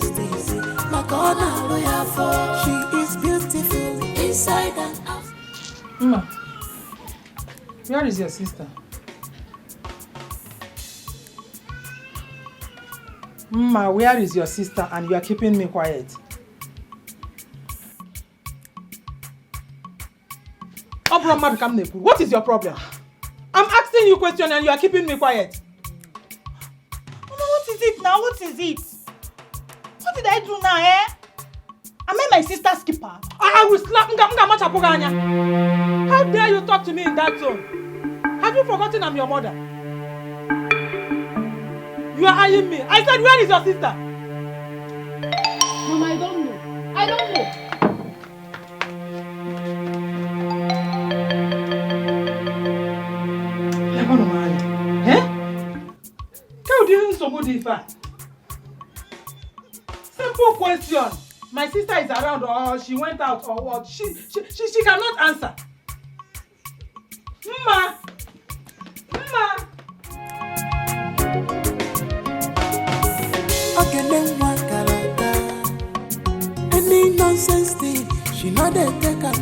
justice. Makona lawyer for. She is beautiful inside and out. Mama, where is your sister? Mama, where is your sister and you are keeping me quiet? What is your problem? I'm asking you a question and you are keeping me quiet. Mama, what is it now? What is it? What did I do now, eh? Am I my sister's keeper? I will slap Nga. How dare you talk to me in that tone? Have you forgotten I'm your mother? You are eyeing me. I said, where is your sister? Mama, I don't know. I don't know. Simple question. My sister is around or she went out or what? She cannot answer. Mama. Okay, then what character? Any nonsense thing, she not the taker.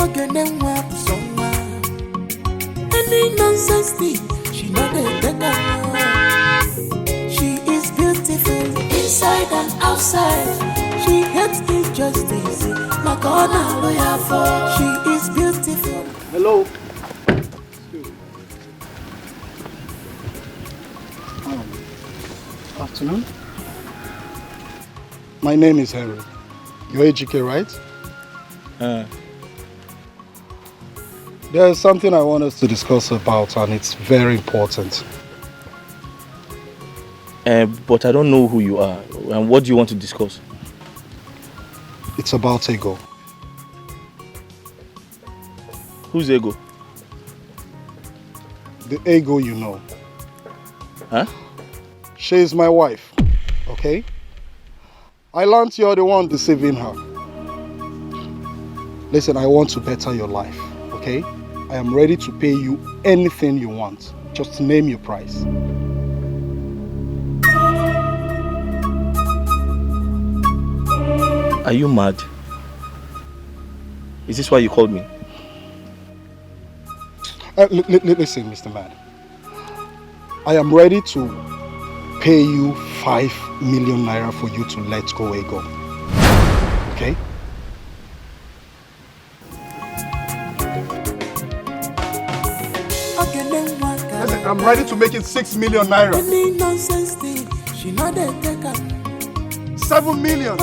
Okay, then what someone? Any nonsense thing, she not the taker. She is beautiful inside and outside. She hates injustice. Makona lawyer for. She is beautiful. Hello. Afternoon. My name is Henry. You're HK, right? There's something I want us to discuss about, and it's very important. But I don't know who you are. And what do you want to discuss? It's about Ego. Who's Ego? The Ego you know. Huh? She is my wife, okay? I learned you're the one deceiving her. Listen, I want to better your life, okay? I am ready to pay you anything you want. Just name your price. Are you mad? Is this why you called me? Listen, Mr. Man. I am ready to pay you 5 million naira for you to let go Ego. Okay? Listen, I'm ready to make it 6 million naira. 7 million.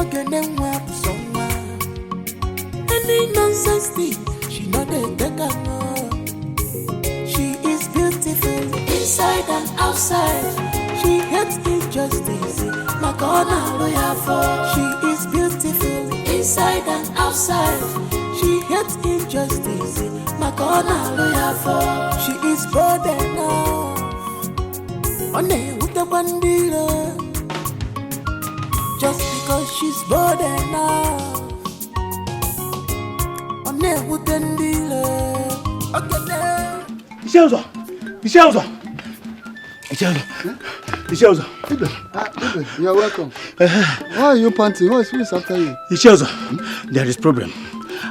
She is beautiful inside and outside. She hates injustice. Makona lawyer for. She is beautiful inside and outside. She hates injustice. Makona lawyer for. She is bold enough. On with the bandila. Just because she's bold enough. On with the dealer. Ishelzo! You're welcome. Why are you panting? Who is after you? Ishelzo, there is problem.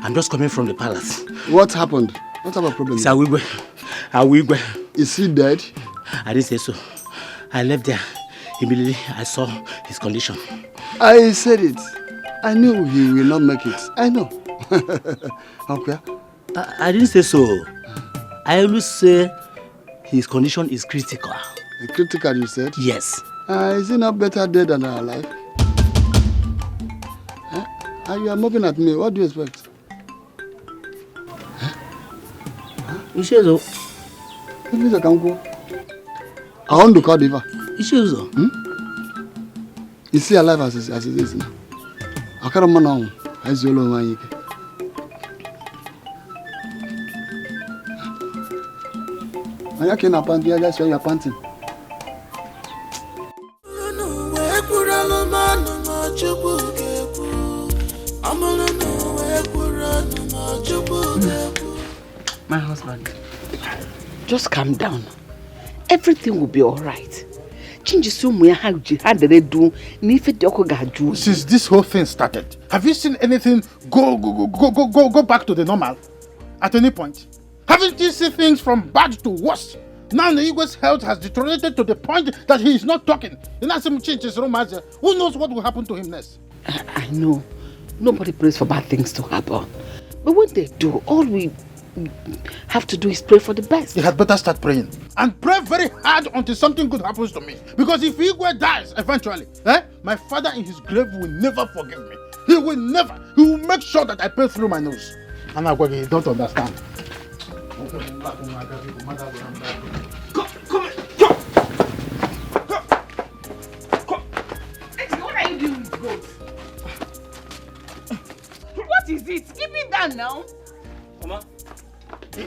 I'm just coming from the palace. What happened? What type of problem? It's Awigwe. Is he dead? I didn't say so. I left there. Immediately I saw his condition. I said it. I knew he will not make it. I know. Okay. I didn't say so. I always say his condition is critical. Critical, you said? Yes. Is he not better dead than alive? You are moving at me. What do you expect? Ishelzo. I want to call Diva. Ishelzo. Is he alive as it is now? I can't remember now. As you know, I can't panting. I just saw you panting. My husband, just calm down. Everything will be all right. changes so much how they do. Since this whole thing started, have you seen anything go back to the normal at any point? Haven't you seen things from bad to worse? Now the Igwe's health has deteriorated to the point that he is not talking. Who knows what will happen to him next? I know. Nobody prays for bad things to happen. But when they do, all we have to do is pray for the best. You had better start praying. And pray very hard until something good happens to me. Because if Igwe dies eventually, my father in his grave will never forgive me. He will never. He will make sure that I pay through my nose. And I don't understand. Come. What are you doing with goats? What is it? Give me that now. Mama. Hey,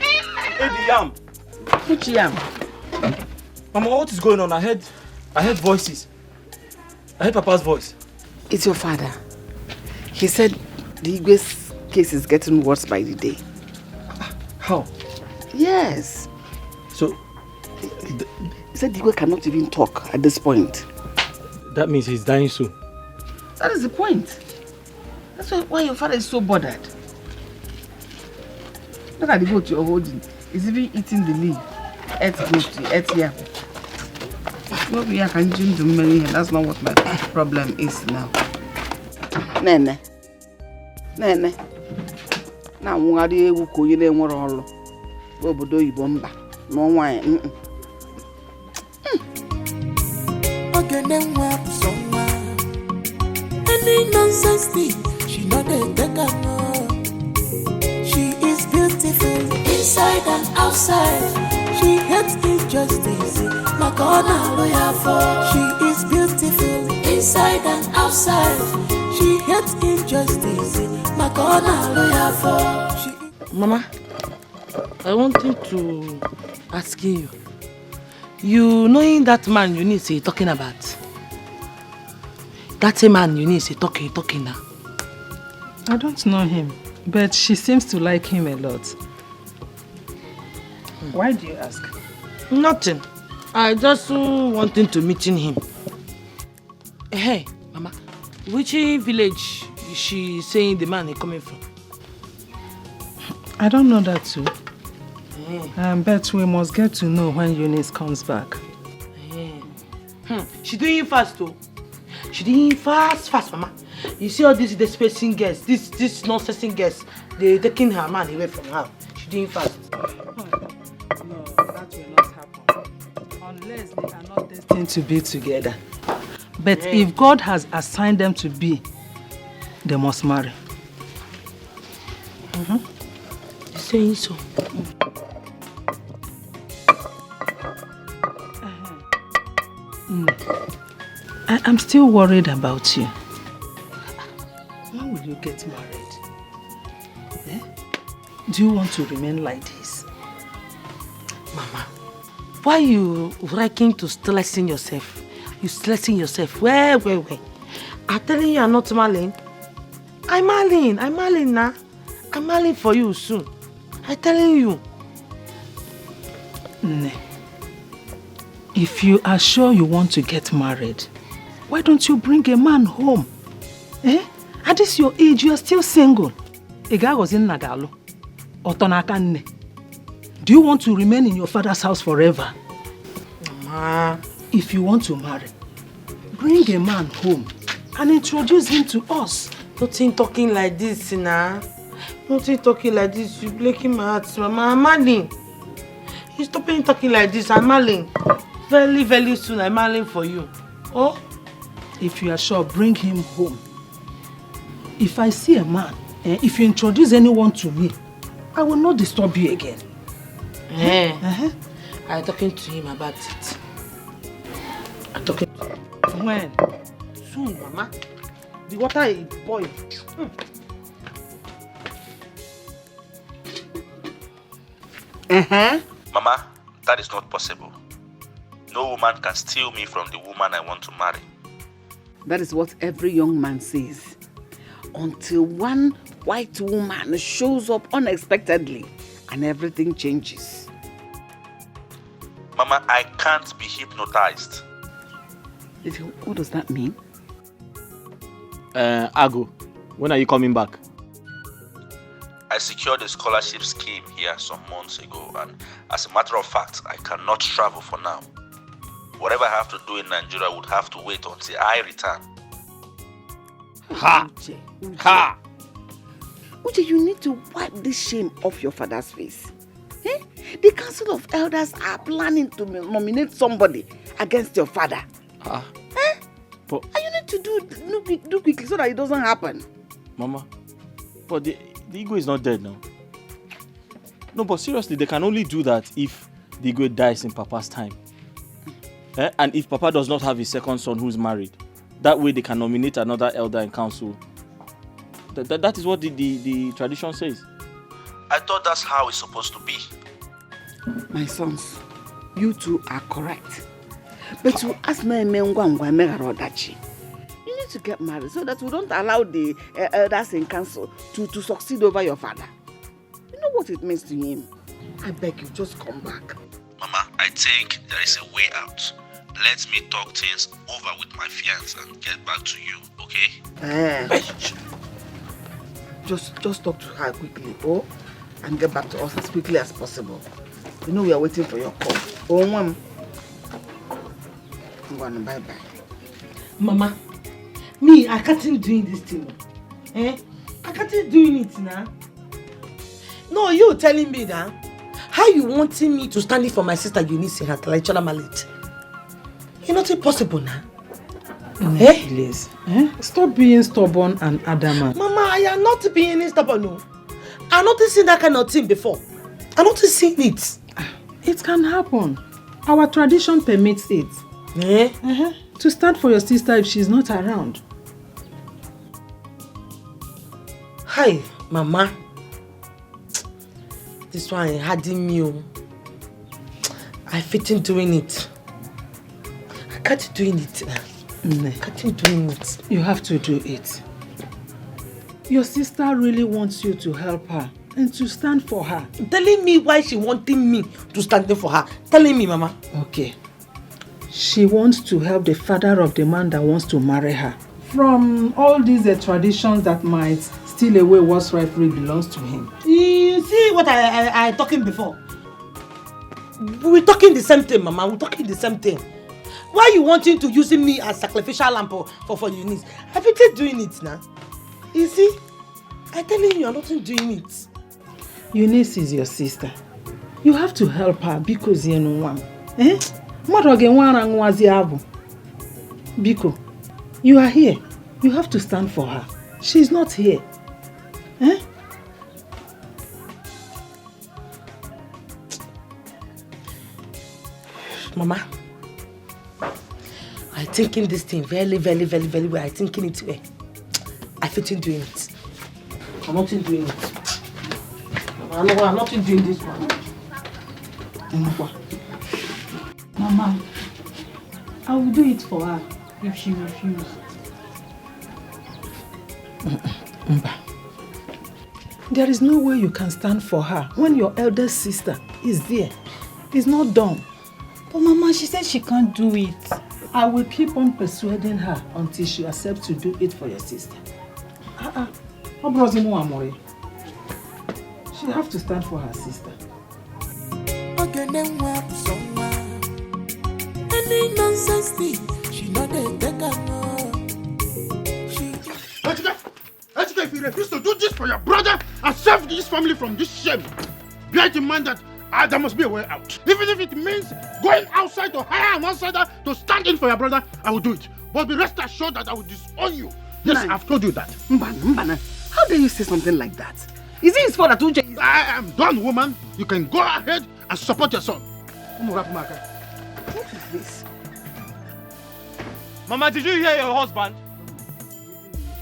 the yam. Which yam? Mama, what is going on? I heard voices. I heard Papa's voice. It's your father. He said the Igwe's case is getting worse by the day. How? Yes. So, he said the Igwe cannot even talk at this point. That means he's dying soon. That is the point. That's why your father is so bothered. Look at the goat you're holding. He's even eating the leaf. Maybe I can drink the money here. That's not what my problem is now. Nene. Na nwari ewu ko yire nwere olu. Obodo Igbo mba. No nwan. Ogene nwa sonwa. Any nonsense thing, she not dey take am. She is beautiful inside and outside. She hates injustice. Makona lawyer for. She is beautiful inside and outside. She hates injustice. Makona lawyer for. Mama, I wanted to ask you. You knowing that man you need to talking about? That man you need to talking now. I don't know him, but she seems to like him a lot. Why do you ask? Nothing. I just wanting to meet him. Hey, Mama, which village is she saying the man is coming from? I don't know that too. But we must get to know when Eunice comes back. She doing it fast too. She doing it fast, Mama. You see all these despising girls, this nonsense girls, they taking her man away from her. She doing fast. No, that will not happen. Unless they are not destined to be together. But if God has assigned them to be, they must marry. You're saying so? I'm still worried about you. When will you get married? Do you want to remain like this? Mama, why you liking to stressing yourself? You stressing yourself. Where? I'm telling you I'm not marrying. I'm marrying now. I'm marrying for you soon. I'm telling you. Nne, if you are sure you want to get married, why don't you bring a man home? At this your age, you are still single. Do you want to remain in your father's house forever? Mama. If you want to marry, bring a man home and introduce him to us. Nothing talking like this, nah. Nothing talking like this. You're breaking my heart, Mama. I'm marrying. You stop talking like this. I'm marrying. Very, very soon, I'm marrying for you. Oh? If you are sure, bring him home. If I see a man, if you introduce anyone to me, I will not disturb you again. I'm talking to him about it. I'm talking to him. When? Soon, Mama. The water is boiling. Mama, that is not possible. No woman can steal me from the woman I want to marry. That is what every young man says. Until one white woman shows up unexpectedly and everything changes. Mama, I can't be hypnotized. What does that mean? Ago, when are you coming back? I secured a scholarship scheme here some months ago, and as a matter of fact, I cannot travel for now. Whatever I have to do in Nigeria would have to wait until I return. Ha! Uche. Ha! Uche, you need to wipe this shame off your father's face. Eh? The Council of Elders are planning to nominate somebody against your father. But And you need to do quickly so that it doesn't happen. Mama, but the Igwe is not dead now. No, but seriously, they can only do that if the Igwe dies in Papa's time. And if Papa does not have his second son who's married, that way they can nominate another elder in council. That is what the tradition says. I thought that's how it's supposed to be. My sons, you two are correct. But you ask me, you need to get married so that we don't allow the elders in council to succeed over your father. You know what it means to him. I beg you, just come back. Mama, I think there is a way out. Let me talk things over with my fiancé and get back to you, okay? Just talk to her quickly, and get back to us as quickly as possible. You know we are waiting for your call. Mom. Bye-bye. Mama, me, I can't doing this thing. I can't doing it now. No, you telling me that? How you wanting me to stand in for my sister Eunice in her traditional marriage? It's not impossible now. Please. Stop being stubborn and adamant. Mama, I am not being stubborn. No. I've not seen that kind of thing before. I've not seen it. It can happen. Our tradition permits it. To stand for your sister if she's not around. Hi, Mama. This one hurting me. I fitting doing it. I can't doing it now. I can't doing it. You have to do it. Your sister really wants you to help her and to stand for her. Telling me why she wanting me to stand for her. Telling me, Mama. Okay. She wants to help the father of the man that wants to marry her. From all these traditions that might steal away what rightfully belongs to him. You see what I talking before? We're talking the same thing, Mama. We're talking the same thing. Why you wanting to using me as sacrificial lamb for Eunice? Have you been doing it now? You see? I'm telling you, I'm not doing it. Eunice is your sister. You have to help her because you know one. Biko, you are here. You have to stand for her. She's not here. Mama, I'm thinking this thing very, very, very, very well. I'm thinking it well. I fit in doing it. I'm not in doing it. Mama, no, I'm not in doing this one. Mama, I will do it for her if she refuses. There is no way you can stand for her when your eldest sister is there. It's not done. But Mama, she said she can't do it. I will keep on persuading her until she accepts to do it for your sister. She have to stand for her sister. Any nonsense thing, she not a beggar. If you refuse to do this for your brother and save this family from this shame, bear in mind that there must be a way out. Even if it means going outside to hire an outsider to stand in for your brother, I will do it. But be rest assured that I will disown you. Yes, I've told you that. Mbana, how dare you say something like that? Is it his fault that Uche is... I am done, woman. You can go ahead and support your son. What is this? Mama, did you hear your husband?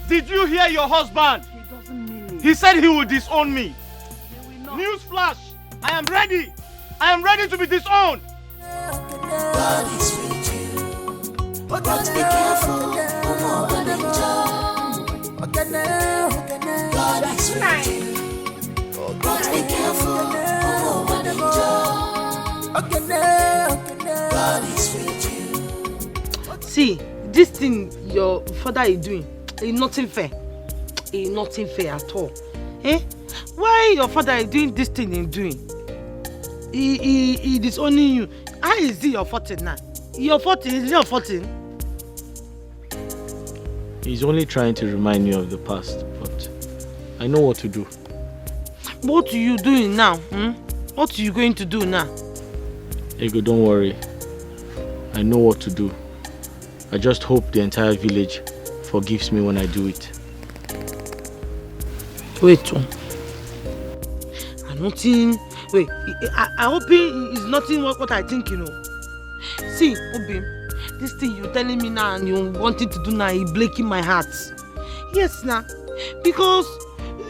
Did you hear your husband? He doesn't mean it. He said he will disown me. News flash. I am ready. I am ready to be disowned. God is with you, but be careful. God is with you, but be careful. God is with you. See, this thing your father is doing is nothing fair. It's nothing fair at all. Eh? Why your father is doing this thing he's doing? He disowning you. How is it your 14 now? Your 14 is your 14. He's only trying to remind me of the past, but I know what to do. What are you doing now? What are you going to do now? Ego, don't worry. I know what to do. I just hope the entire village forgives me when I do it. Wait, nothing. Wait, I hope it's nothing what I think, you know. See, Obi, this thing you're telling me now and you wanting to do now is breaking my heart. Yes, now. Because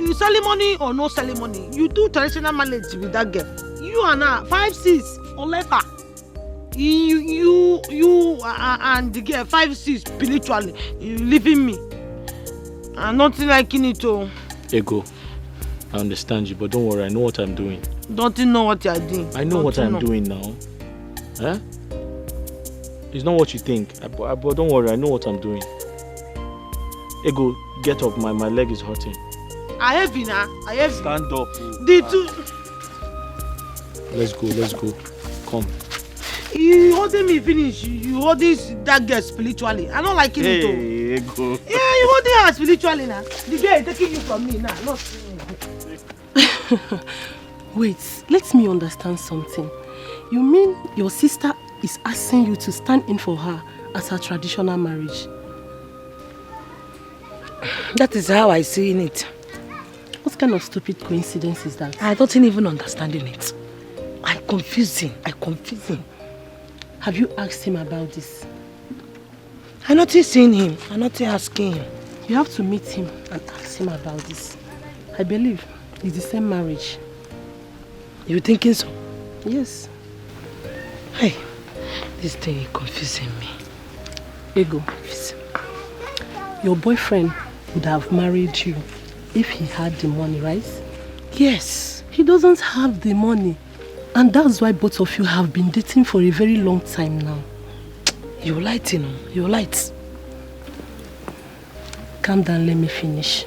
you ceremony or no ceremony, you do traditional marriage with that girl. You are now 5'6" or less. You and the girl 5'6" spiritually, you leaving me. I'm nothing liking it all. Ego, I understand you, but don't worry, I know what I'm doing. Don't you know what you're doing? I know what I'm doing now. Huh? It's not what you think, but don't worry, I know what I'm doing. Ego, get up, my leg is hurting. I have been, I have. Stand up. The two. Let's go. Come. You holding me finish. You holding that girl spiritually. I don't like it. Hey, Ego. Yeah, you holding her spiritually now. The girl is taking you from me now. Not Wait, let me understand something. You mean your sister is asking you to stand in for her as her traditional marriage? That is how I see it. What kind of stupid coincidence is that? I don't even understand it. I'm confusing. Have you asked him about this? I'm not seeing him. I'm not asking him. You have to meet him and ask him about this. I believe it's the same marriage. You thinking so? Yes. Hey, this thing is confusing me. Ego, your boyfriend would have married you if he had the money, right? Yes. He doesn't have the money. And that's why both of you have been dating for a very long time now. You're light, you know. You're light. Calm down, let me finish.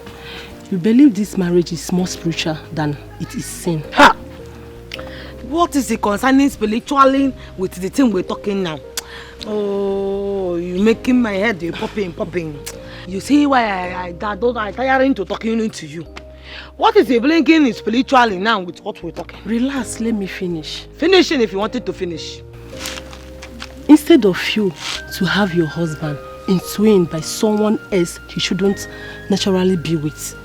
You believe this marriage is more spiritual than it is sin. Ha! What is it concerning spiritually with the thing we're talking now? Oh, you're making my head popping. You see why I'm tiring to talking to you. What is the blinking spiritually now with what we're talking? Relax, let me finish. Finishing if you wanted to finish. Instead of you to have your husband enthroned by someone else he shouldn't naturally be with,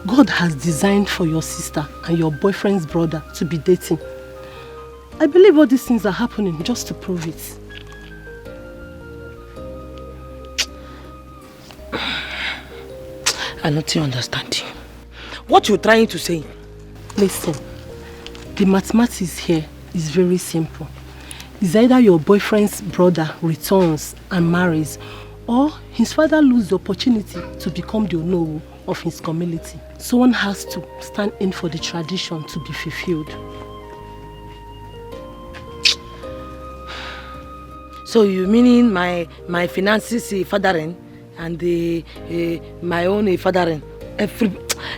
God has designed for your sister and your boyfriend's brother to be dating. I believe all these things are happening just to prove it. I'm not understanding. What you're trying to say? Listen, the mathematics here is very simple. It's either your boyfriend's brother returns and marries, or his father loses the opportunity to become the Onowu of his community. Someone has to stand in for the tradition to be fulfilled. So you meaning my finances fathering and my own fathering?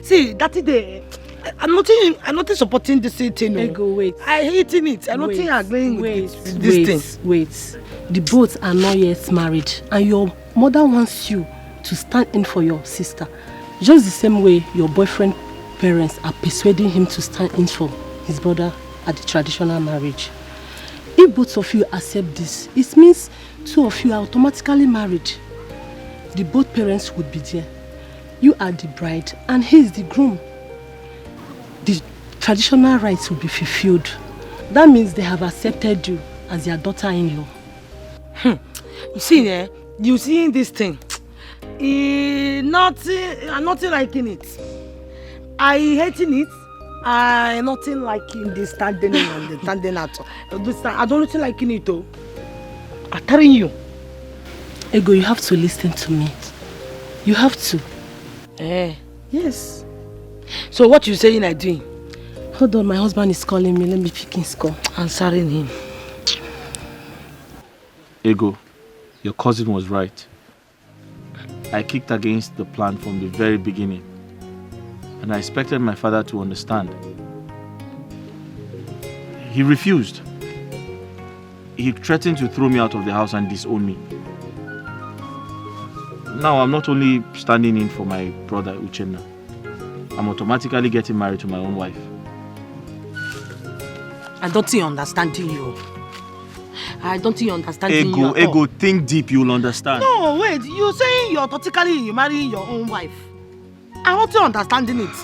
See, that is the. I'm not supporting this thing. Ego, wait. I hating it. I'm not agreeing with this thing. Wait. The both are not yet married, and your mother wants you to stand in for your sister. Just the same way your boyfriend's parents are persuading him to stand in for his brother at the traditional marriage. If both of you accept this, it means two of you are automatically married. The both parents would be there. You are the bride and he is the groom. The traditional rites will be fulfilled. That means they have accepted you as their daughter-in-law. You see, you seeing this thing? I'm not liking it. I hating it. I'm not liking the standing and the standing out. I don't liking it though. I'm telling you. Ego, you have to listen to me. You have to. Yes. So what you saying I'm doing? Hold on, my husband is calling me. Let me pick his call. Answering him. Ego, your cousin was right. I kicked against the plan from the very beginning. And I expected my father to understand. He refused. He threatened to throw me out of the house and disown me. Now I'm not only standing in for my brother Uchenna, I'm automatically getting married to my own wife. I don't think you're understanding you. I don't think you're understanding you. Ego, think deep, you'll understand. No, wait, you're saying you're automatically marrying your own wife. I want you understanding it.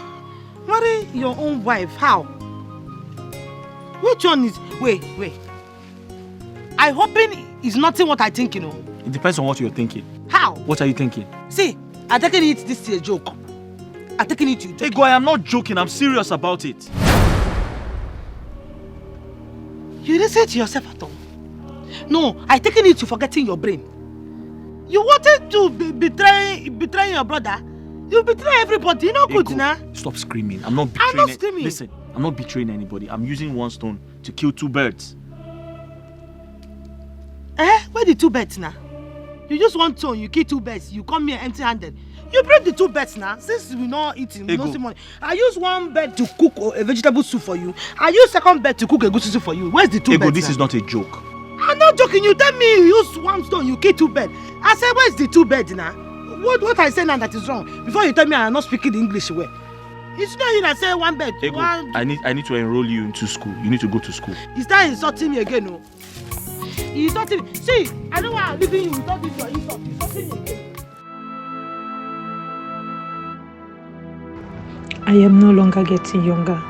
Marry your own wife, how? Which one is... Wait. I hoping it's nothing what I think, you know. It depends on what you're thinking. How? What are you thinking? See, I'm taking it this is a joke. I'm taking it to you. Ego, I am not joking, I'm serious about it. You didn't say it to yourself at all. No, I'm taking it to forgetting your brain. You wanted to betray your brother. You betray everybody. You're not good now. Stop screaming. I'm not betraying. I'm not screaming. Listen, I'm not betraying anybody. I'm using one stone to kill two birds. Where the two birds now? You use one stone, you kill two birds. You come here empty-handed. You break the two birds now. Since we're not eating, we don't see money. I use one bird to cook a vegetable soup for you. I use second bird to cook a good soup for you. Where's the two birds? Ego, this is not a joke. I'm not joking. You tell me you use one stone, you kill two birds. I said, where's the two birds now? What I say now that is wrong? Before you tell me I'm not speaking the English well. It's not you that say one bird. Ego, I need to enroll you into school. You need to go to school. Is that insulting me again, no? You're insulting me. See, I know why I'm leaving you without this your insult. You're insulting me again. I am no longer getting younger.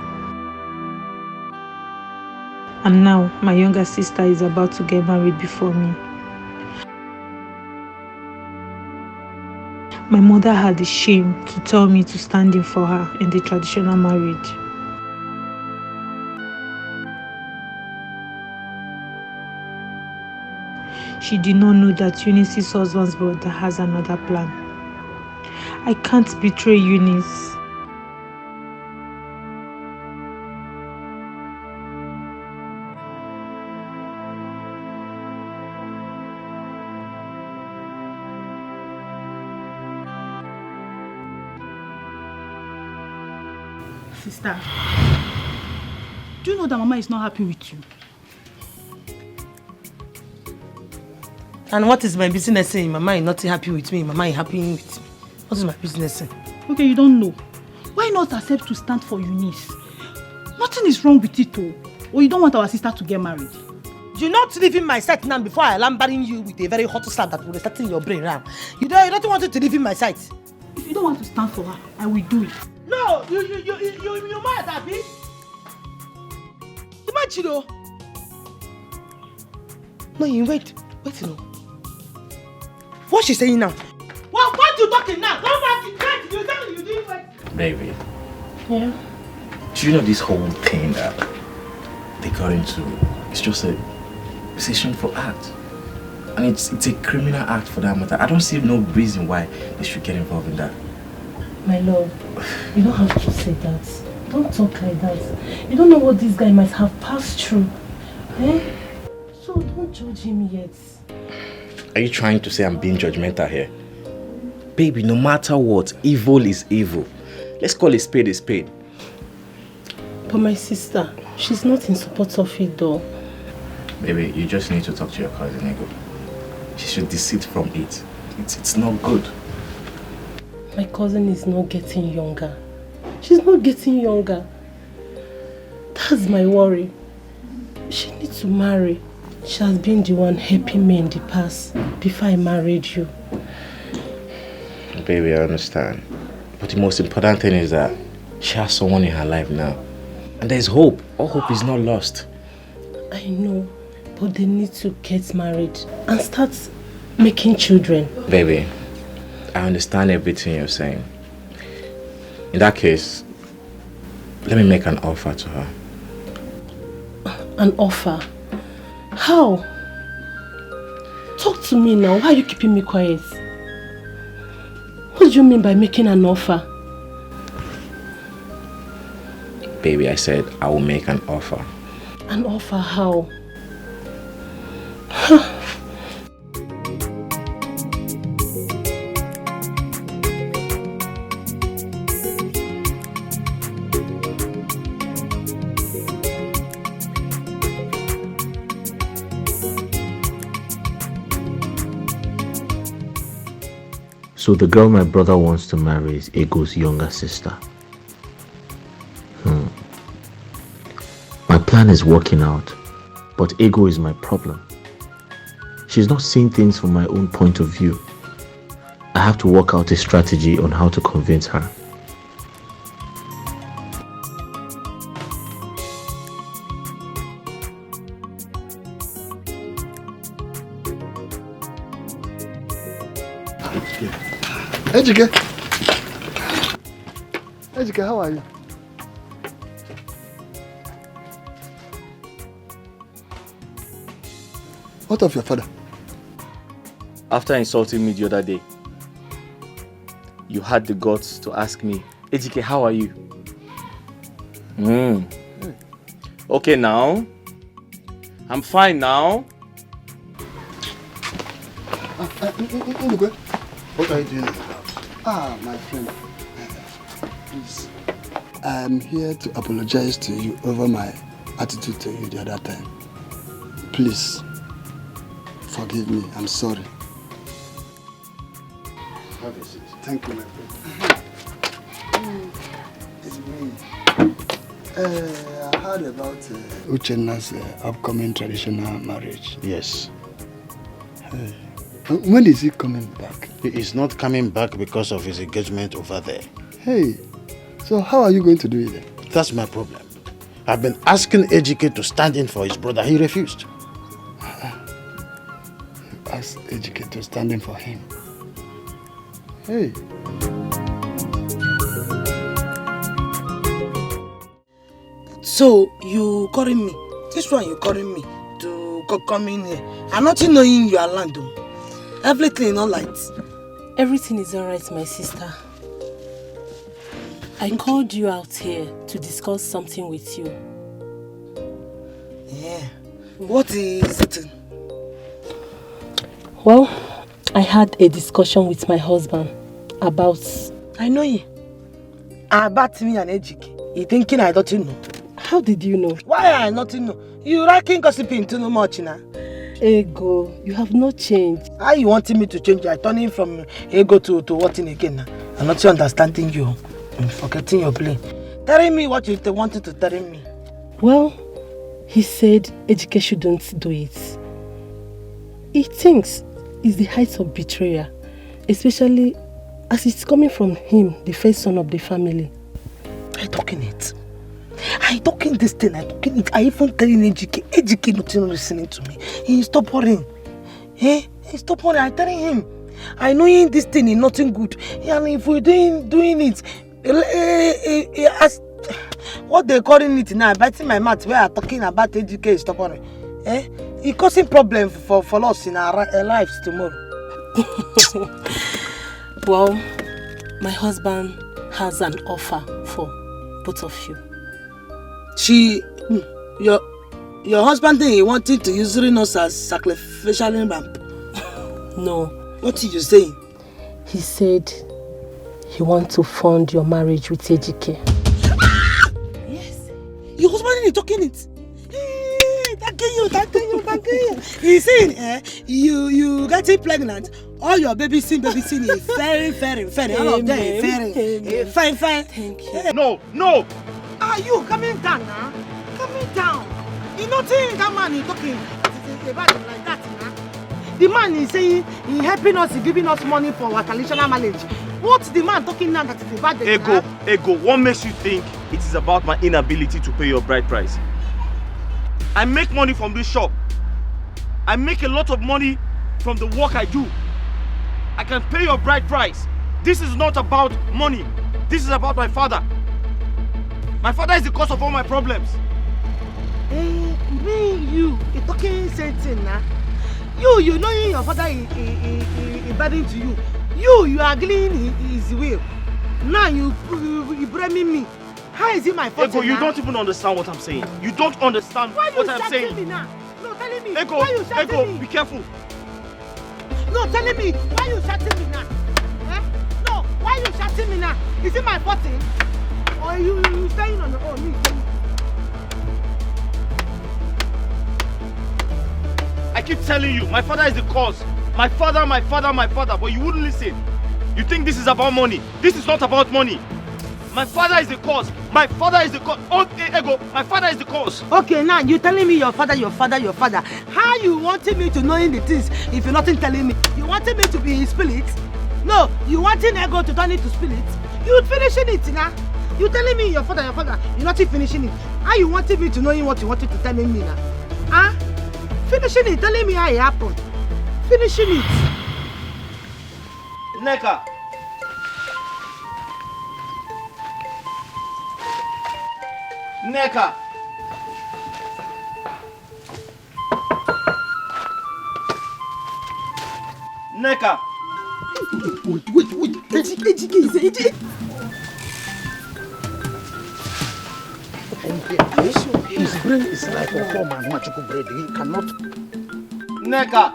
And now, my younger sister is about to get married before me. My mother had the shame to tell me to stand in for her in the traditional marriage. She did not know that Eunice's husband's brother has another plan. I can't betray Eunice. Sister, do you know that Mama is not happy with you? And what is my business saying? Mama is not happy with me. Mama is happy with me. What is my business saying? Okay, you don't know. Why not accept to stand for Eunice? Nothing is wrong with it, though. Or you don't want our sister to get married? You're not leaving my sight now before I lambering you with a very hot slap that will be starting your brain now. You don't want to leave in my sight. If you don't want to stand for her, I will do it. No, you mad, Abby? You mad, Chido? No, you wait, no. What's she saying now? What you talking now? Come back, you tell me you didn't wait. Baby. Yeah? Do you know this whole thing that they got into? It's just a shameful act. And it's a criminal act for that matter. I don't see no reason why they should get involved in that. My love, you don't have to say that. Don't talk like that. You don't know what this guy might have passed through. Eh? So don't judge him yet. Are you trying to say I'm being judgmental here? Baby, no matter what, evil is evil. Let's call a spade a spade. But my sister, she's not in support of it though. Baby, you just need to talk to your cousin, Ego. She should desist from it. It's not good. My cousin is not getting younger. She's not getting younger. That's my worry. She needs to marry. She has been the one helping me in the past before I married you. Baby, I understand. But the most important thing is that she has someone in her life now. And there's hope. All hope is not lost. I know. But they need to get married and start making children. Baby, I understand everything you're saying. In that case, let me make an offer to her. An offer? How? Talk to me now. Why are you keeping me quiet? What do you mean by making an offer? Baby, I said I will make an offer. An offer how? So the girl my brother wants to marry is Ego's younger sister. My plan is working out, but Ego is my problem. She's not seeing things from my own point of view. I have to work out a strategy on how to convince her. Ejike, how are you? What of your father? After insulting me the other day, you had the guts to ask me, Ejike, how are you? Okay now. I'm fine now. What are you doing? My friend. Please. I'm here to apologize to you over my attitude to you the other time. Please. Forgive me. I'm sorry. Have a seat. Thank you, my friend. It's me. I heard about Uchenna's upcoming traditional marriage. Yes. When is he coming back? He is not coming back because of his engagement over there. Hey, so how are you going to do it then? That's my problem. I've been asking Ejike to stand in for his brother. He refused. Ask Ejike to stand in for him. Hey. So, you calling me? This one you calling me to come in here. I'm not knowing your land though. Everything all right. Everything is alright, my sister. I called you out here to discuss something with you. Yeah. What is it? Well, I had a discussion with my husband about... I know you. About me and Ejike. You thinking I don't know? How did you know? Why I not know? You liking gossiping too much now. Ego, you have not changed. How you wanting me to change? I turning from ego to what in again now? I'm not understanding you. I'm forgetting your play. Telling me what you wanted to tell me. Well, he said Ejike shouldn't do it. He thinks it's the height of betrayal, especially as it's coming from him, the first son of the family. I talking it. I talking this thing. I talking it. I even telling Ejike. Ejike not listening to me. He stop worrying. He stop worrying. I telling him. I know in this thing is nothing good. And if we're doing it, as what they calling it now, biting my mouth where I'm talking about Ejike, stop worrying. It causing problem for us in our lives tomorrow. Well, my husband has an offer for both of you. Your husband he wanted to use us as sacrificial lamb. No. What are you saying? He said he wants to fund your marriage with Ejike. Yes. Your husband is talking it. Thank you. He's saying, you getting pregnant, all your baby sin is very, very, very. All of them very, fine. Thank you. No. Are you coming down now? Coming down. You not saying that man is talking about it like that, huh? The man is saying he's helping us, he's giving us money for our traditional marriage. What's the man talking now that is about the Ego, what makes you think it is about my inability to pay your bride price? I make money from this shop. I make a lot of money from the work I do. I can pay your bride price. This is not about money. This is about my father. My father is the cause of all my problems. You're talking something now. You know your father is burden to you. You are agreeing his will. Now you blaming me. How is it my fault? Ego, you don't even understand what I'm saying. You don't understand what I'm saying. Me now? No, telling me. Ego, why you shouting me? Be careful. No, telling me. Why you shouting me now? No, why you shouting me now? Is it my fault? Or you staying on your own? I keep telling you, my father is the cause. My father, but you wouldn't listen. You think this is about money? This is not about money. My father is the cause. My father is the cause. Okay, Ego, my father is the cause. Okay, now you telling me your father. How you wanted me to knowing the things if you're not telling me? You wanted me to be his spirit? No, you wanting Ego to turn into spirit? You finishing it now? You telling me your father, you're not finishing it. How you wanted me to knowing what you wanted to tell me now? Huh? Finishing it, telling me how it happened. Finishing it. Neka. Neka. Neka. Wait. Ejike. Are you sure? His brain is like a form and magical bread. He cannot. Neka.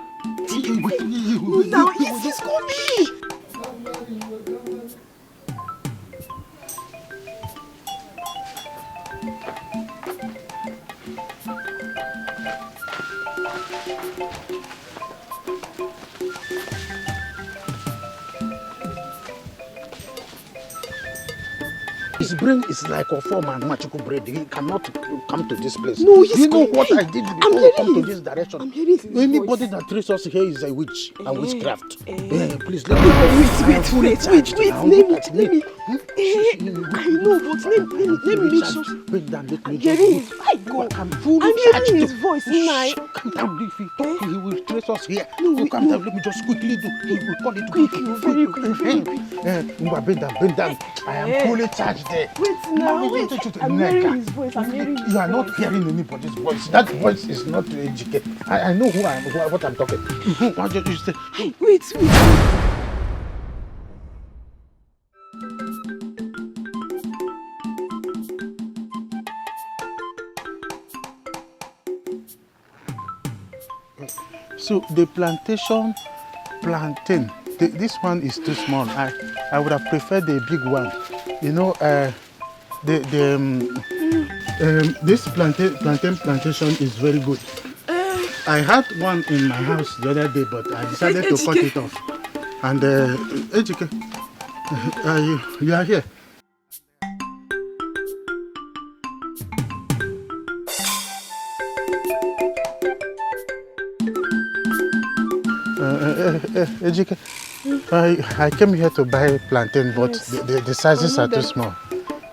Now it is coming. His brain is like a form and magical bread. He cannot come to this place. No, you know what I did before we come to this direction? I'm hearing his Anybody voice. that treats us here is a witch and witchcraft. Please let me Wait. I know, but let me make sure. Wait down, let me hearing his voice. I'm fully I'm charged. hearing his voice now. Calm down. If he talk, he will trace us here. No, calm down. Let me just quickly do. He will call it quick. Very quick. Bend down. I am fully charged there. Wait now, wait. I'm hearing his voice. You are not hearing anybody's voice. That voice is not to educate. I know what I'm talking. Why don't you say? Wait. So the plantain, this one is too small. I would have preferred the big one. You know, this plantation is very good. I had one in my house the other day, but I decided to cut it off. And Ejike, you are here. Ejike, I came here to buy plantain, but the sizes are too small.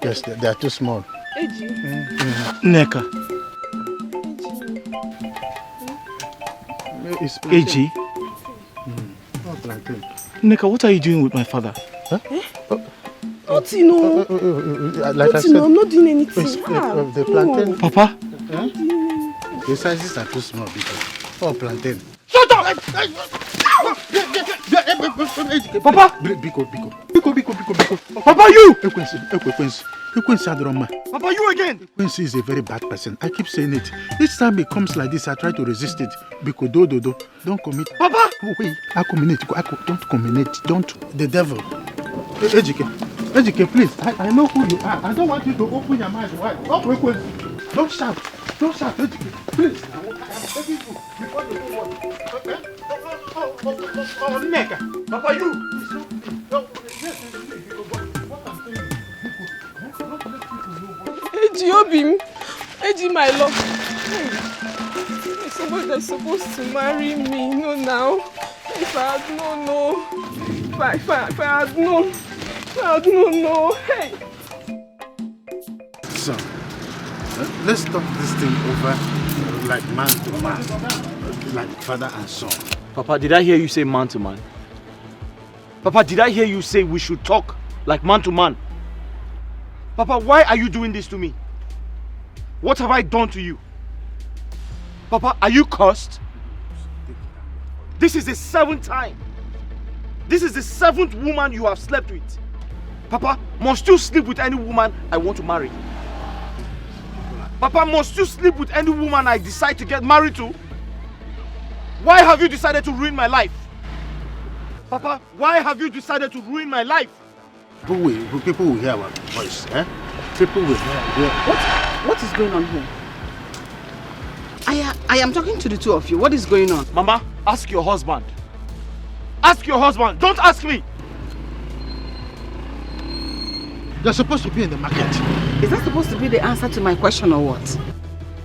Yes, they are too small. Neka. Eji. Oh, plantain. Neka, what are you doing with my father? Huh? Nothing, no. Like I said, I'm not doing anything. The plantain. Papa? The sizes are too small because. Oh, plantain. Shut up! Papa! Biko. Papa, you! Ekwensi Adroma. Papa, you again! Ekwensi is a very bad person. I keep saying it. Each time it comes like this, I try to resist it. Biko, don't commit. Papa! Oh, wait. Don't commit. Don't. The devil. Ejike, please. I know who you are. I don't want you to open your mind wide. Oh, Ekwensi. Don't shout, Ejike. Please. I am begging you before the whole world. Okay? Oh, Neka. Papa, you. Eji Obim, Eji my love. Hey, somebody that's supposed to marry me, no now. If I had known, no. If I had known, no. Hey. So, let's talk this thing over like man to man, like father and son. Papa, did I hear you say man to man? Papa, did I hear you say we should talk like man to man? Papa, why are you doing this to me? What have I done to you? Papa, are you cursed? This is the 7th time. This is the 7th woman you have slept with. Papa, must you sleep with any woman I want to marry? Papa, must you sleep with any woman I decide to get married to? Why have you decided to ruin my life? Papa, why have you decided to ruin my life? People will hear our voice, eh? People will hear. What is going on here? I am talking to the two of you. What is going on? Mama, ask your husband. Ask your husband. Don't ask me. You're supposed to be in the market. Is that supposed to be the answer to my question or what?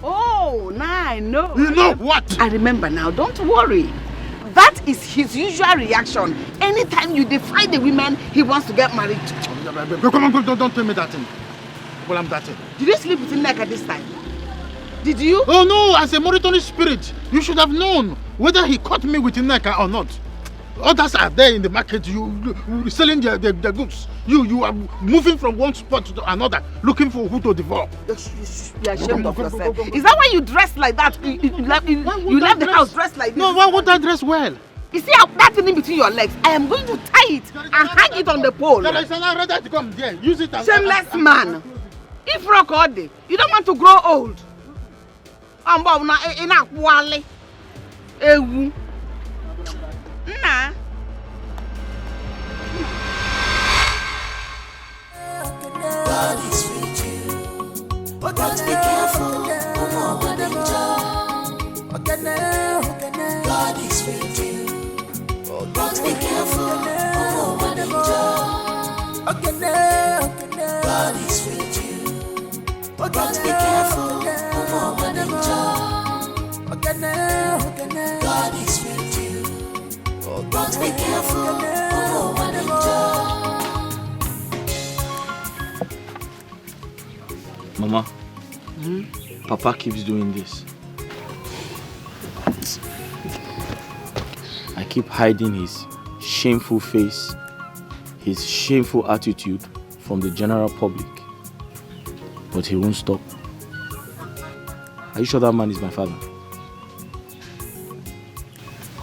Oh, now I know. You know what? I remember now. Don't worry. That is his usual reaction. Anytime you defy the women he wants to get married to. Come on, don't tell me that thing. Well, I'm that thing. Did you sleep with Nneka this time? Did you? Oh no, as a monitoring spirit, you should have known whether he caught me with Nneka or not. Others are there in the market, you selling their goods. You are moving from one spot to another, looking for who to devour. You're ashamed of yourself. Is that why you dress like that? You left the house dressed like this? No, why would I dress well? You see that thing in between your legs? I am going to tie it and hang it on the pole. There is another ready to come there. Use it as shameless man. If rock all day, you don't want to grow old. Nah. God is with you, but be careful. God is with you, but be careful. God is with you, but be careful. God is with you, but be careful. Mama, Papa keeps doing this. I keep hiding his shameful face, his shameful attitude from the general public. But he won't stop. Are you sure that man is my father?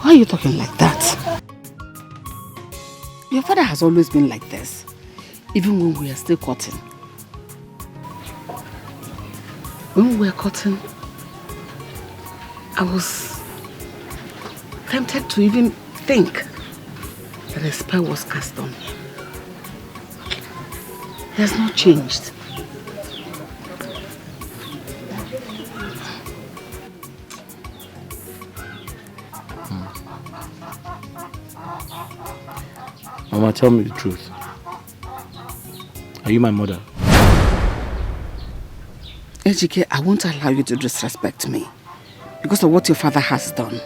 Why are you talking like that? Your father has always been like this, even when we are still courting. When we were courting, I was tempted to even think that a spell was cast on him. He has not changed. Mama, tell me the truth. Are you my mother? Ejike, I won't allow you to disrespect me because of what your father has done.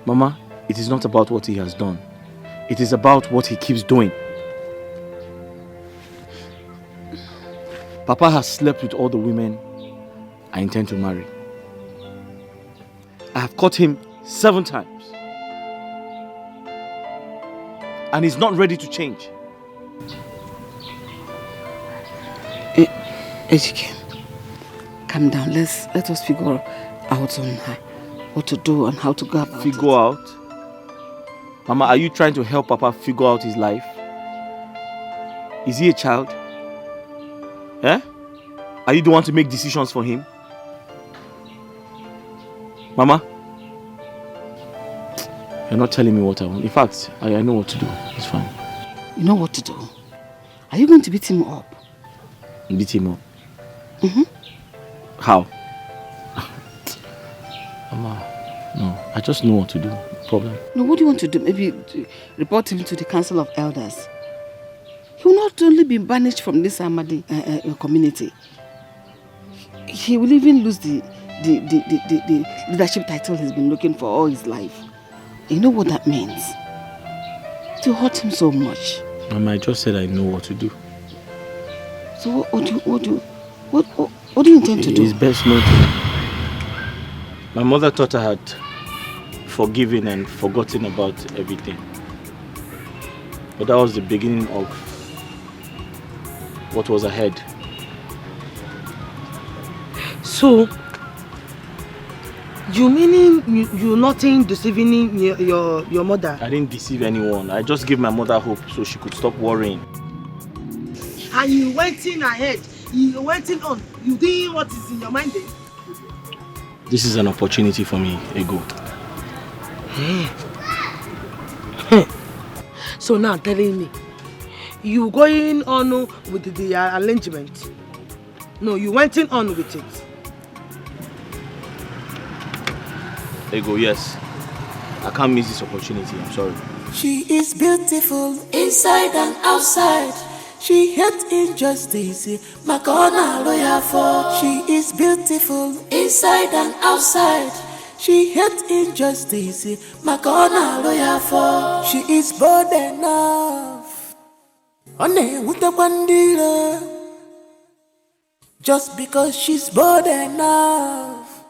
Mama, it is not about what he has done. It is about what he keeps doing. Papa has slept with all the women I intend to marry. I have caught him 7 times. And he's not ready to change. Ejike, calm down. Let us figure out on what to do and how to go about it. Figure out? Mama, are you trying to help Papa figure out his life? Is he a child? Eh? Are you the one to make decisions for him? Mama? You're not telling me what I want. In fact, I know what to do. It's fine. You know what to do? Are you going to beat him up? Beat him up? Mm-hmm. How? Mama, no. I just know what to do. Problem. No, what do you want to do? Maybe report him to the Council of Elders. He will not only be banished from this Amadi community, he will even lose the leadership title he's been looking for all his life. You know what that means? To hurt him so much. Mama, I just said I know what to do. So what do you intend to do? It's best not to. My mother thought I had forgiven and forgotten about everything. But that was the beginning of what was ahead. So, you meaning you're not deceiving your mother? I didn't deceive anyone. I just gave my mother hope so she could stop worrying. And you went in ahead. You went in on. You did what is in your mind then? This is an opportunity for me, Ego. So now telling me, you going on with the arrangement? No, you went in on with it. Ego, yes. I can't miss this opportunity. I'm sorry. She is beautiful inside and outside. She hates injustice, Makona lawyer for. She is beautiful inside and outside. She hates injustice, Makona lawyer for. She is bold enough. One utakwandile. Just because she's bold enough.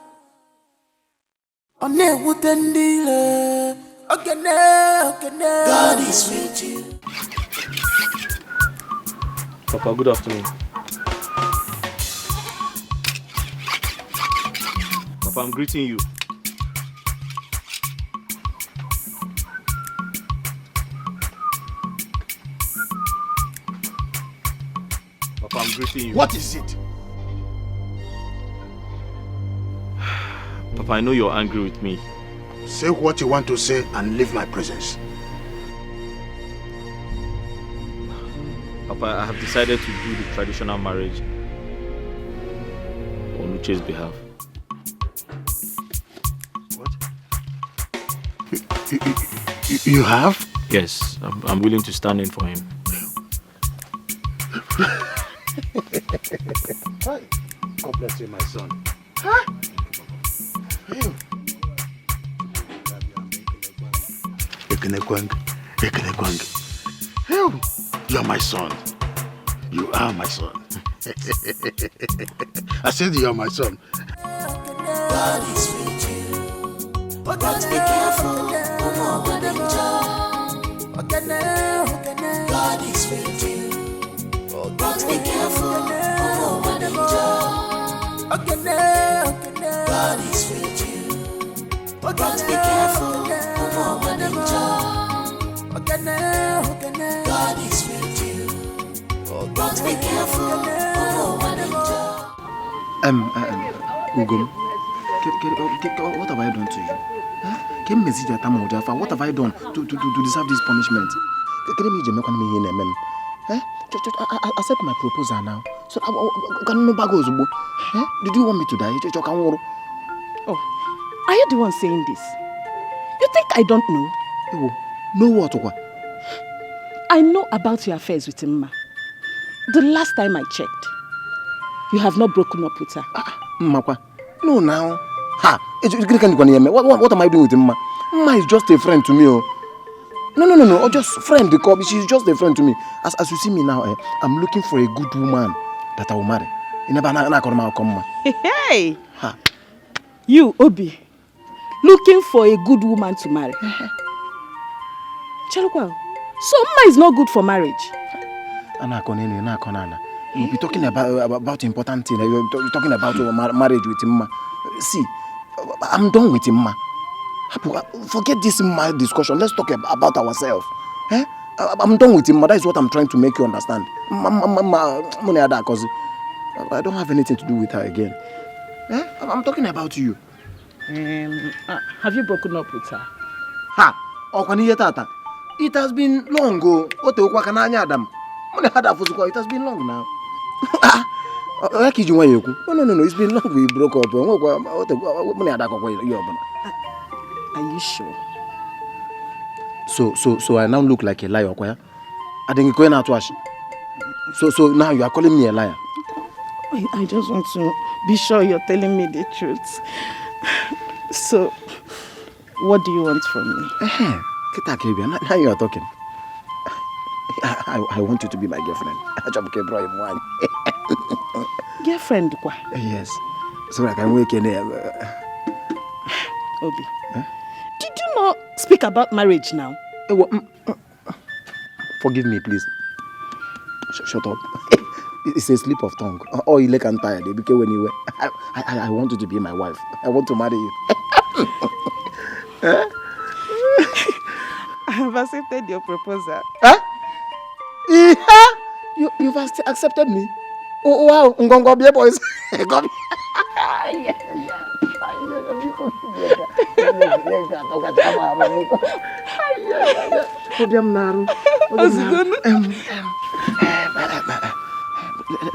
One utandile. Okay, God is with you. Papa, good afternoon. Papa, I'm greeting you. Papa, I'm greeting you. What is it? Papa, I know you're angry with me. Say what you want to say and leave my presence. Papa, I have decided to do the traditional marriage on Uche's behalf. What? You have? Yes, I'm willing to stand in for him. God bless you, my son. You're my son. You are my son. I said you are my son. God is with you, but be careful. God is with you, but be careful. God is with you, but be careful. God is with you, but be careful. Ugom, what have I done to you? What have I done to deserve this punishment? Accept my proposal now. So, did you want me to die? Oh, are you the one saying this? You think I don't know? Know what? I know about your affairs with Mma. The last time I checked, you have not broken up with her. Mmakwa, no now. Ha! What am I doing with Mma? Mma is just a friend to me. No. Or just friend because she's just a friend to me. As you see me now, I'm looking for a good woman that I will marry. Hey! Ha. You, Obi, looking for a good woman to marry. Chalukwa, so Mma is not good for marriage. You'll be talking about important things. You're talking about marriage with Mma. See, I'm done with Mma. Forget this Mma discussion. Let's talk about ourselves. I'm done with Mma. That is what I'm trying to make you understand. I don't have anything to do with her again. I'm talking about you. Have you broken up with her? Ha! It has been long ago. It has been long now. No, it's been long we broke up. Are you sure? So I now look like a liar. I think you're going out to wash. So now you are calling me a liar. I just want to be sure you're telling me the truth. So, what do you want from me? Now you are talking. I want you to be my girlfriend. Girlfriend? Yes. So I can wake in there. Obi, did you not speak about marriage now? Forgive me, please. Shut up. It's a slip of tongue. Oh, you look tired. Because when you were, I want you to be my wife. I want to marry you. I have accepted your proposal. Huh? You've accepted me? Oh, wow. Ngongo be boys.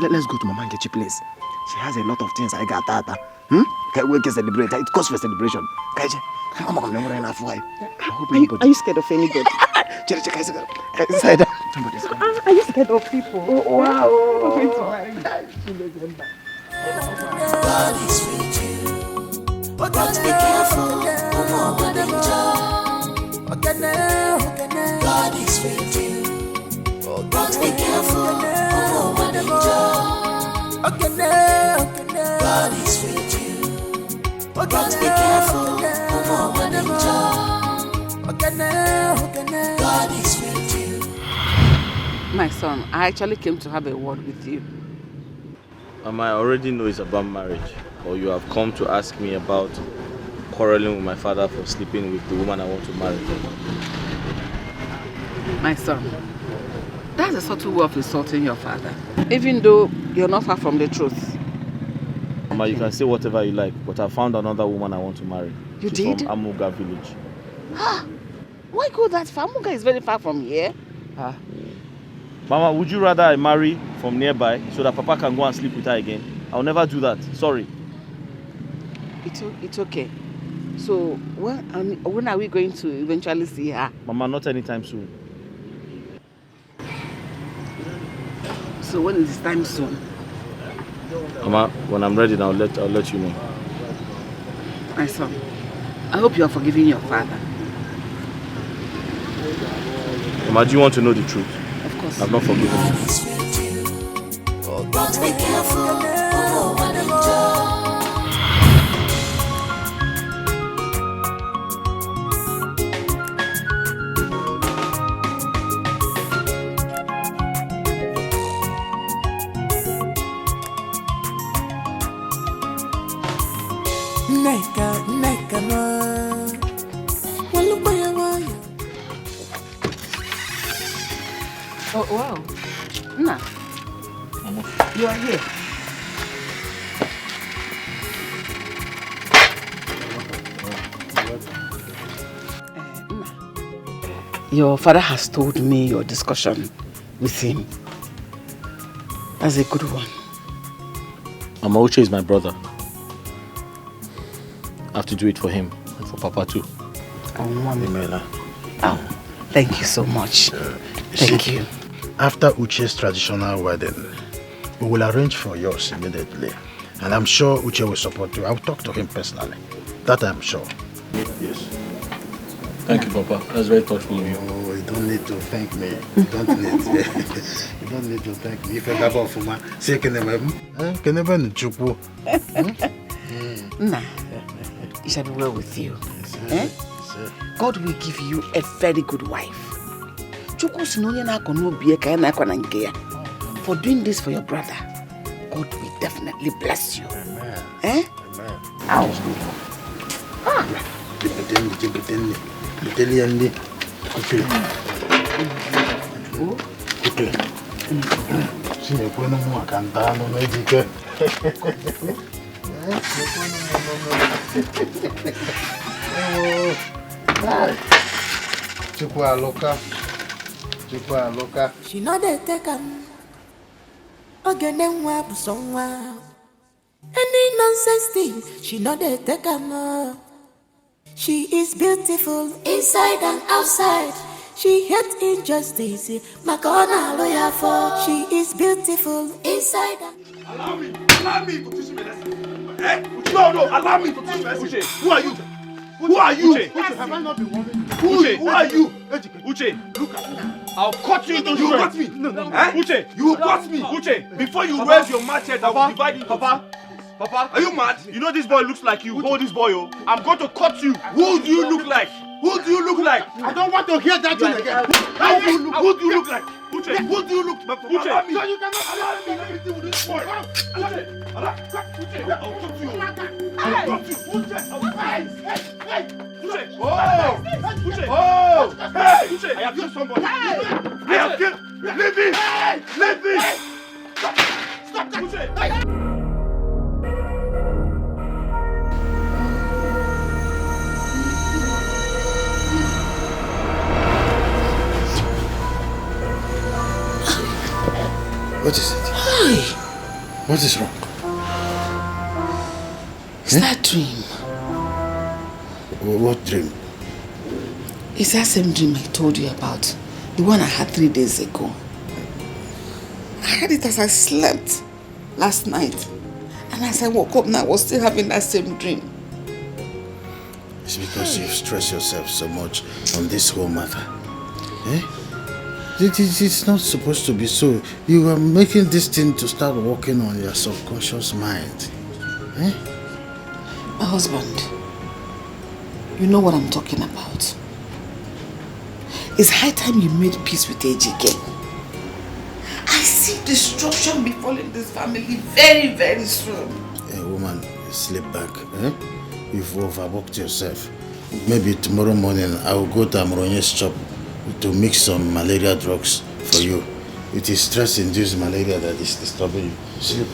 Let's go to Mama Nkechi place. She has a lot of things I got. We can celebrate. It calls for celebration. Are you scared of anybody? Somebody's coming. Are you scared of people? Oh, wow. I'm going to marry you. God is with you. But be careful. God is with you. But be careful. God is with you. But be careful. God is with you. My son, I actually came to have a word with you. I already know it's about marriage, or you have come to ask me about quarreling with my father for sleeping with the woman I want to marry. My son, that's a subtle way of insulting your father, even though you're not far from the truth. Mama, you can say whatever you like, but I found another woman I want to marry. You She's did? from Amuga village. Why go that far? Amuga is very far from here. Mama, would you rather I marry from nearby so that Papa can go and sleep with her again? I'll never do that. Sorry. It's okay. So when are we going to eventually see her? Mama, not anytime soon. So when is this time soon? Mama, when I'm ready, I'll let you know. My son, I hope you are forgiving your father. Mama, do you want to know the truth? Of course. I've not forgiven him. But be careful. Neka ma. Oh, wow. Nna, you are here. Nna, your father has told me your discussion with him. That's a good one. Mama, Uche is my brother. I have to do it for him and for Papa too. Oh, Mommy. Oh, thank you so much. Thank you. After Uche's traditional wedding, we will arrange for yours immediately. And I'm sure Uche will support you. I'll talk to him personally. That I'm sure. Yes. Thank you, Papa. That's very thoughtful of you. Oh, you don't need to thank me. You don't need you don't need to thank me. If I have a fuma, say can never chupu. Nah, it shall be well with you. God will give you a very good wife. For doing this for your brother, God will definitely bless you. Amen. Eh? Amen. Ow. She know they take him. Again, them wap somewhere. Any nonsense thing, she know they take him. She is beautiful inside and outside. She hates injustice. My corner lawyer for. She is beautiful inside and. Allow me to teach me a lesson. Eh? No, allow me to teach me a lesson. Who are you? Who are you? Uche, have I not been warning you? Who are you? Uche, look at me. I'll cut you into You got me. No. Uche, you got me. Uche, before you raise your machete, I will divide you. Papa, are you mad? You know this boy looks like you. Hold this boy, oh. I'm going to cut you. Who do you look like? Who do you look like? I don't want to hear that thing again. Who do you look like? Uche, who do you look like? Uche, So you cannot allow me anything with this boy. Uche, I'll talk to you. I'll talk to you. Uche, Uche, hey, Uche, I have killed somebody. I have killed. Leave me. Stop that. Uche. What is it? Hi. What is wrong? Is that dream? What dream? It's that same dream I told you about The one I had 3 days ago. I had it as I slept last night. And as I woke up now, I was still having that same dream. It's because you've stressed yourself so much on this whole matter. Eh? It's not supposed to be so. You are making this thing to start working on your subconscious mind. Eh? My husband, you know what I'm talking about. It's high time you made peace with Ejike. I see destruction befalling this family very, very soon. Hey woman, sleep back. Eh? You've overworked yourself. Maybe tomorrow morning I will go to Amronye's shop to mix some malaria drugs for you. It is stress-induced malaria that is disturbing you. Sleep.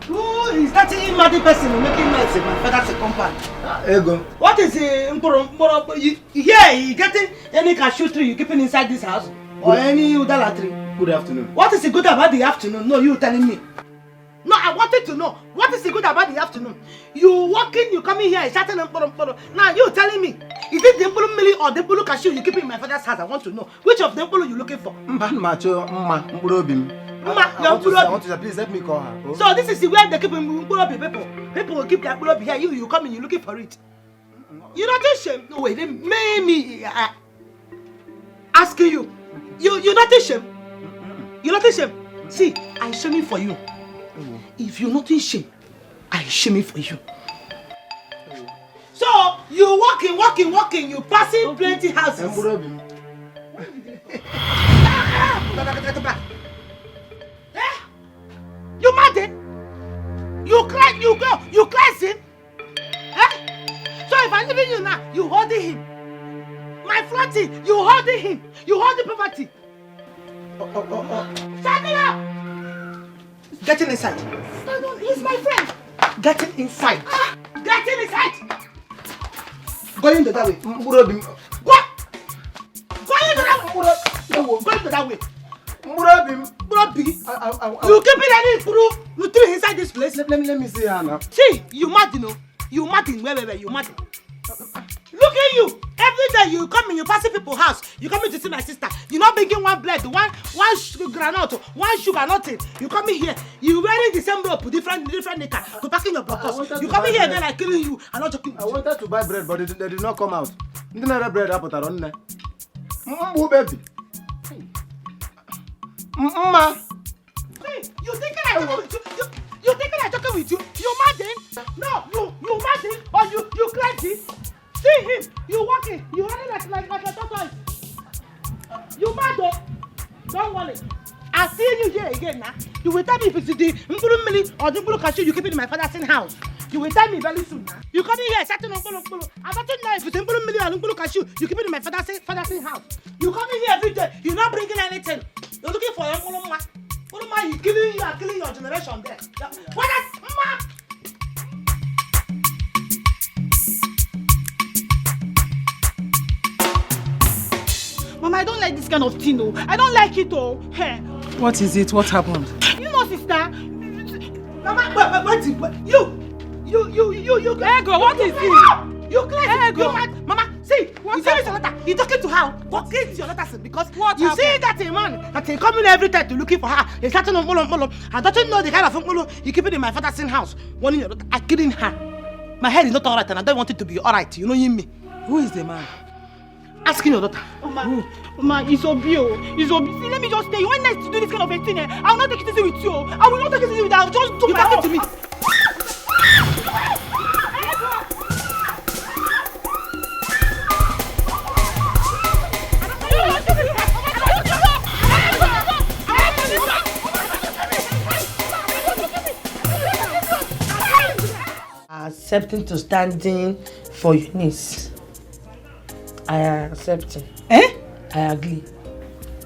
Who is that mad person making noise in my father's compound? Ego. What is here? You getting any cashew tree you keeping inside this house? Or any udala tree? Good afternoon. What is the good about the afternoon? No, you telling me. No, I wanted to know. What is the good about the afternoon? You walking, you coming here, shouting and now you telling me. Is it the Mbulu Mili or the Mbulu cashew you keeping in my father's house? I want to know. Which of the Mbulu you looking for? I want to say, please let me call her. Oh. So this is the way they keep Mbulu people. People will keep their Mbulu here. You come in, you looking for it. You're not ashamed. No way, they made me asking you. You're not ashamed. You're not ashamed. See, I shaming for you. If you're not ashamed, I shaming for you. So you walking, you passing plenty houses. You mad? You cleansing? So if I'm leaving you now, you holding him. My flirty, you holding him. You holding property. Stand up! Getting inside. Stand on, he's my friend. Getting inside. Getting inside. Going to that way. What? Going to that way. Going to that way. You keep it any proof. You threw inside this place. Let me see her now. See, you mad, you know. You mad in where you mad. Look at you. Every day you come in, you pass people's house. You come in to see my sister. You not bringing one bread, one granite, one sugar, nothing. You come in here. You wearing the same rope, different knicker to packing your box. You come in here again like killing you. I'm not joking. I wanted to buy bread, but they did not come out. Didn't have bread up on there. Baby. Mama. Hey, you thinking I'm joking with you? You thinking I'm joking with you? You mad? No, you mad or you crazy? See him, you walking, you running like a tortoise. You mad though? Don't worry. I see you here again now. You will tell me if it's the Mbulu Mili or the Mbulu cashew you keep it in my father's house. You will tell me very soon now. You come in here shouting on Mbulu. I don't know if it's the Mbulu Mili or the Mbulu cashew you keep it in my father's house. You come in here every day, you're not bringing anything. You're looking for your Mbulu Ma. Mbulu Ma, you are killing your generation there. What is Ma? Mama, I don't like this kind of thing, oh. I don't like it, oh. Hey. What is it? What happened? You know, sister. Mama, wait. You. Ego, what is it? You crazy. Ego. You mad. Mama, see. You see this letter. He talking to her. Talking to your letter because what you happened? see that a man that he coming every time to looking for her. He's starting on Molo. I don't know the kind of Molo you keep it in my father's house. Warning your daughter. I'm kidding her. My head is not alright and I don't want it to be alright. You know me. Who is the man? Asking your daughter. Mama, it's obvious. It's obvious. See, let me just stay. You want nice to do this kind of a thing, eh? I will not take it easy with you. I will not take it easy with you. I will just do my own. To me. Accepting to stand in for Eunice. I accept it. Eh? I agree.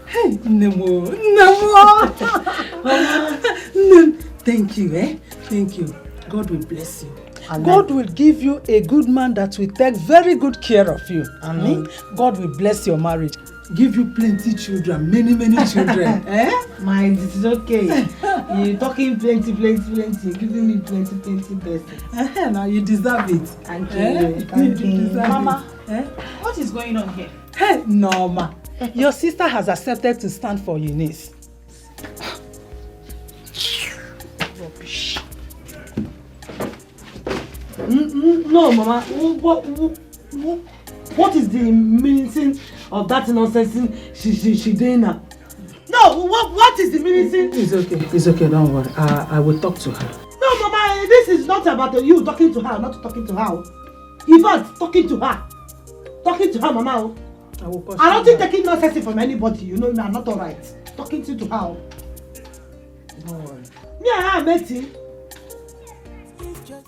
Hey, Nemo. Thank you, eh? Thank you. God will bless you. Amen. God will give you a good man that will take very good care of you. Amen. God will bless your marriage. Give you plenty children, many children. Eh? Mind, it is okay. You're talking plenty, giving me plenty blessings. Now you deserve it. Thank you. Thank you. Mama, what is going on here? Hey, Norma, your sister has accepted to stand for Eunice. Rubbish. No, Mama. What is the meaning of that nonsense she doing now? No, what is the meaning? It's okay, don't worry. I will talk to her. No, Mama, this is not about you talking to her, not talking to her. Yvonne, talking to her. Talking to her, Mama. I don't think taking nonsense from anybody, you know, I'm not alright. Talking to her. Don't worry. Me and her met him.